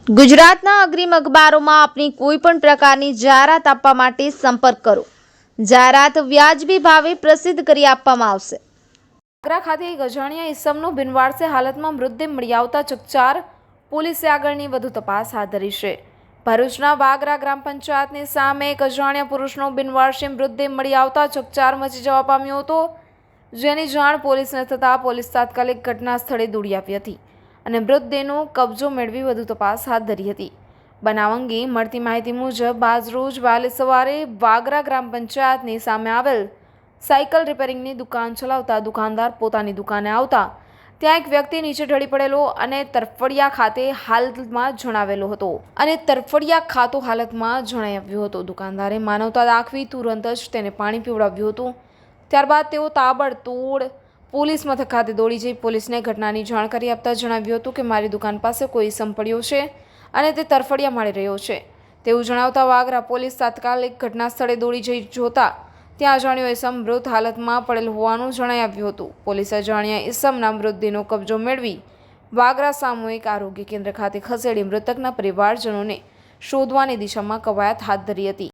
ગુજરાતના અગ્રીમ અખબારોમાં આપની કોઈ પણ પ્રકારની જાહેરાત આપવા માટે સંપર્ક કરો. જાહેરાત વ્યાજબી ભાવે પ્રસિદ્ધ કરી આપવામાં આવશે. વાગરા ખાતે એક અજાણ્યા ઈસમનું બિનવારસે હાલતમાં મૃતદેહ મળી આવતા ચકચાર. પોલીસે આગળની વધુ તપાસ હાથ ધરી છે. ભરૂચના વાગરા ગ્રામ પંચાયતની સામે એક અજાણ્યા પુરુષનો બિનવારસે મૃતદેહ મળી આવતા ચકચાર મચી જવા પામ્યો હતો, જેની જાણ પોલીસને થતાં પોલીસ તાત્કાલિક ઘટના સ્થળે દોડી આવી હતી અને મૃતદેહનો કબજો મેળવી વધુ તપાસ હાથ ધરી હતી. બનાવ અંગે મળતી માહિતી મુજબ આજરોજ વહેલી સવારે વાગરા ગ્રામ પંચાયતની સામે આવેલ સાયકલ રિપેરિંગની દુકાન ચલાવતા દુકાનદાર પોતાની દુકાને આવતા ત્યાં એક વ્યક્તિ નીચે ઢળી પડેલો અને તરફડિયા ખાતે હાલતમાં જણાવેલો હતો અને તરફડિયા ખાતો હાલતમાં જણાઈ આવ્યો હતો. દુકાનદારે માનવતા દાખવી તુરંત જ તેને પાણી પીવડાવ્યું હતું. ત્યારબાદ તેઓ તાબડતોડ પોલીસ મથક ખાતે દોડી જઈ પોલીસને ઘટનાની જાણકારી આપતા જણાવ્યું હતું કે મારી દુકાન પાસે કોઈ ઈસમ પડ્યો છે અને તે તરફડિયા મારી રહ્યો છે તેવું જણાવતા વાગરા પોલીસ તાત્કાલિક ઘટના સ્થળે દોડી જઈ જોતા ત્યાં અજાણ્યો ઈસમ મૃત હાલતમાં પડેલ હોવાનું જણાઈ આવ્યું હતું. પોલીસે અજાણ્યા ઈસમના મૃતદેહનો કબજો મેળવી વાગરા સામૂહિક આરોગ્ય કેન્દ્ર ખાતે ખસેડી મૃતકના પરિવારજનોને શોધવાની દિશામાં કવાયત હાથ ધરી હતી.